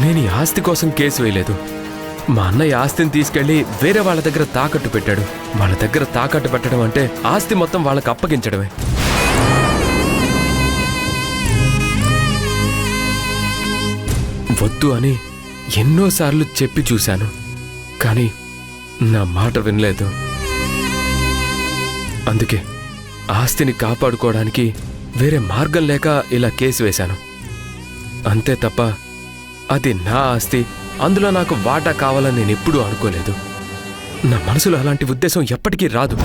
నేను ఈ ఆస్తి కోసం కేసు వేయలేదు. మా అన్నయ్య ఆస్తిని తీసుకెళ్లి వేరే వాళ్ళ దగ్గర తాకట్టు పెట్టాడు. వాళ్ళ దగ్గర తాకట్టు పెట్టడం అంటే ఆస్తి మొత్తం వాళ్ళకి అప్పగించడమే. వద్దు అని ఎన్నోసార్లు చెప్పి చూశాను, కానీ నా మాట వినలేదు. అందుకే ఆస్తిని కాపాడుకోవడానికి వేరే మార్గం లేక ఇలా కేసు వేశాను. అంతే తప్ప అది నా ఆస్తి, అందులో నాకు వాటా కావాలని నేను ఎప్పుడూ అనుకోలేదు. నా మనసులో అలాంటి ఉద్దేశం ఎప్పటికీ రాదు.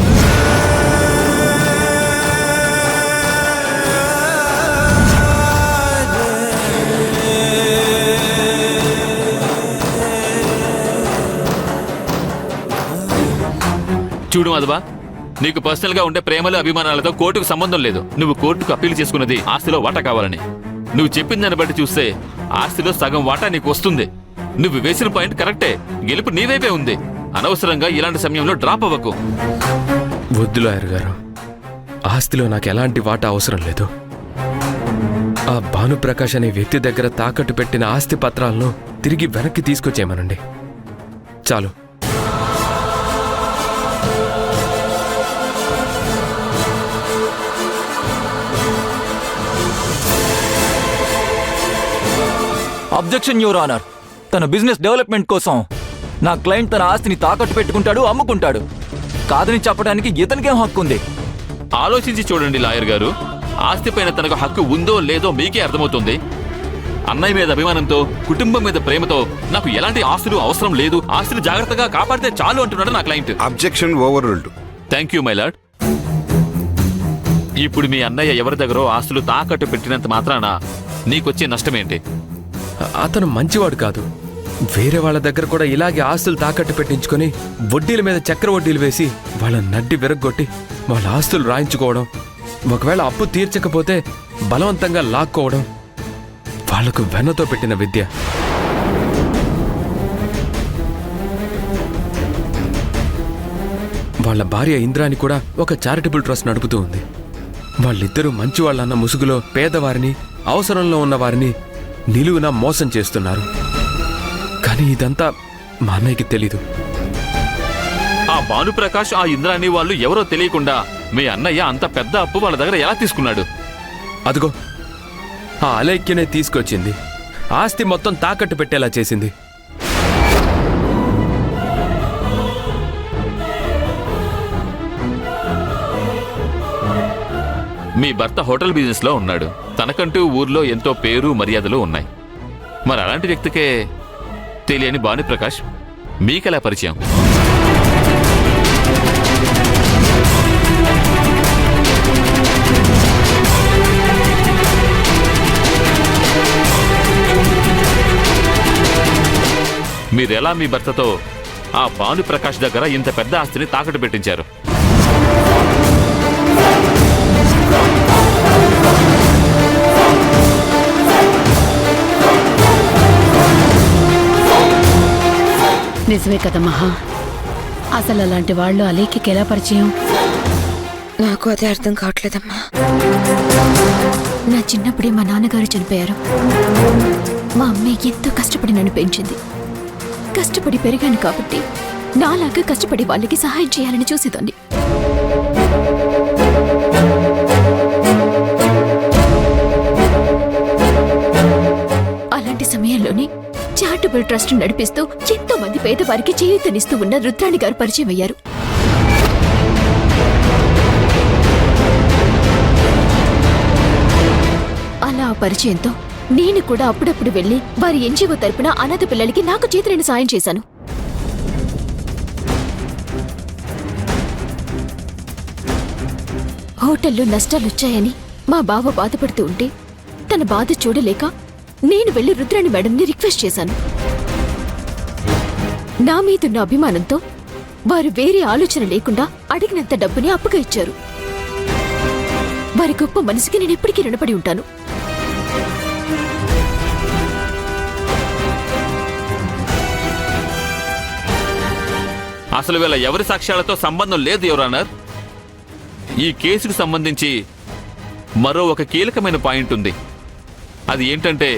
చూడు మాధవా, నీకు పర్సనల్ గా ఉండే ప్రేమలు అభిమానాలతో కోర్టుకు సంబంధం లేదు. నువ్వు కోర్టుకు అప్పీల్ చేసుకున్నది ఆస్తిలో వాటా కావాలని. నువ్వు చెప్పిన దాన్ని బట్టి చూస్తే ఆస్తిలో సగం వాటా నీకు వస్తుంది. నువ్వు వేసిన పాయింట్ కరెక్టే, గెలుపు నీవైపే ఉంది. అనవసరంగా ఇలాంటి సమయంలో డ్రాప్ అవ్వకు. వద్దు లాయర్ గారు, ఆస్తిలో నాకు ఎలాంటి వాటా అవసరం లేదు. ఆ భానుప్రకాష్ అనే వ్యక్తి దగ్గర తాకట్టు పెట్టిన ఆస్తి పత్రాలను తిరిగి వెనక్కి తీసుకొచ్చేయమనండి, చాలు. Objection your honour. తన బిజినెస్ డెవలప్మెంట్ కోసం నా క్లయింట్ తన ఆస్తిని తాకట్టు పెట్టుకుంటాడు, అమ్ముకుంటాడు. కాదని చెప్పడానికి ఇతనికేం హక్కు ఉంది? ఆలోచించి చూడండి లాయర్ గారు, ఆస్తి పైన తనకు హక్కు ఉందో లేదో మీకే అర్థమవుతుంది. అన్నయ్య మీద అభిమానంతో, కుటుంబం మీద ప్రేమతో నాకు ఎలాంటి ఆస్తులు అవసరం లేదు, ఆస్తిని జాగ్రత్తగా కాపాడితే చాలు అంటున్నాడు నా client. Objection over ruled. Thank you my lord. ఇప్పుడు మీ అన్నయ్య ఎవరి దగ్గర ఆస్తులు తాకట్టు పెట్టినంత మాత్రాన నీకొచ్చే నష్టమేంటి? అతను మంచివాడు కాదు. వేరే వాళ్ళ దగ్గర కూడా ఇలాగే ఆస్తులు తాకట్టు పెట్టించుకొని వడ్డీల మీద చక్ర వడ్డీలు వేసి వాళ్ళ నడ్డి విరగ్గొట్టి వాళ్ళ ఆస్తులు రాయించుకోవడం, ఒకవేళ అప్పు తీర్చకపోతే బలవంతంగా లాక్కోవడం వాళ్లకు వెన్నతో పెట్టిన విద్య. వాళ్ళ భార్య ఇంద్రాని కూడా ఒక చారిటబుల్ ట్రస్ట్ నడుపుతూ ఉంది. వాళ్ళిద్దరూ మంచివాళ్ళన్న ముసుగులో పేదవారిని, అవసరంలో ఉన్న వారిని నిలువున మోసం చేస్తున్నారు. కానీ ఇదంతా మా అన్నయ్యకి తెలీదు. ఆ భానుప్రకాష్, ఆ ఇంద్రాణి వాళ్ళు ఎవరో తెలియకుండా మీ అన్నయ్య అంత పెద్ద అప్పు వాళ్ళ దగ్గర ఎలా తీసుకున్నాడు? అదిగో ఆ అలైక్యనే తీసుకొచ్చింది, ఆస్తి మొత్తం తాకట్టు పెట్టేలా చేసింది. మీ భర్త హోటల్ బిజినెస్ లో ఉన్నాడు. తనకంటూ ఊర్లో ఎంతో పేరు మర్యాదలు ఉన్నాయి. మరి అలాంటి వ్యక్తికే తెలియని భానుప్రకాష్ మీకెలా పరిచయం? మీరెలా మీ భర్తతో ఆ భానుప్రకాష్ దగ్గర ఇంత పెద్ద ఆస్తిని తాకట్టు పెట్టించారు? నిజమే కదా మహా, అసలు అలాంటి వాళ్ళు అలీకి ఎలా పరిచయం? నాకు అదే అర్థం కావట్లేదమ్మా. నా చిన్నప్పుడే మా నాన్నగారు చనిపోయారు. మా అమ్మాయి ఎంతో కష్టపడి నన్ను పెంచింది. కష్టపడి పెరిగాను కాబట్టి నాలాగా కష్టపడి వాళ్ళకి సహాయం చేయాలని చూసేదాన్ని. అలాంటి సమయంలోనే చారిటబుల్ ట్రస్ట్ నడిపిస్తూ ఎంతో మంది పేదవారికి చేయూతనిస్తూ ఉన్న రుద్రాణి గారు పరిచయం అయ్యారు. అలా ఆ పరిచయంతో నేను కూడా అప్పుడప్పుడు వెళ్లి వారి ఎన్జీఓ తరపున అనాథ పిల్లలకి నాకు చేతనైన సాయం చేశాను. హోటల్లో నష్టాలొచ్చాయని మా బావ బాధపడుతూ ఉంటే తన బాధ చూడలేక నేను వెళ్లి రుద్రాణి మేడంని రిక్వెస్ట్ చేశాను. నా మీదున్న అభిమానంతో వారు వేరే ఆలోచన లేకుండా అడిగినంత డబ్బుని అప్పుగా ఇచ్చారు. వారి గొప్ప మనసుకి నేను ఎప్పటికీ రుణపడి ఉంటాను. అసలు వీళ్ళ ఎవరి సాక్ష్యాలతో సంబంధం లేదు యువర్ ఆనర్. ఈ కేసుకు సంబంధించి మరో ఒక కీలకమైన పాయింట్ ఉంది. అది ఏంటంటే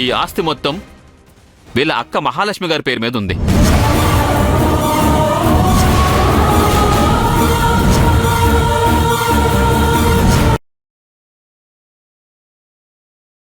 ఈ ఆస్తి మొత్తం వీళ్ళ అక్క మహాలక్ష్మి గారి పేరు మీద ఉంది.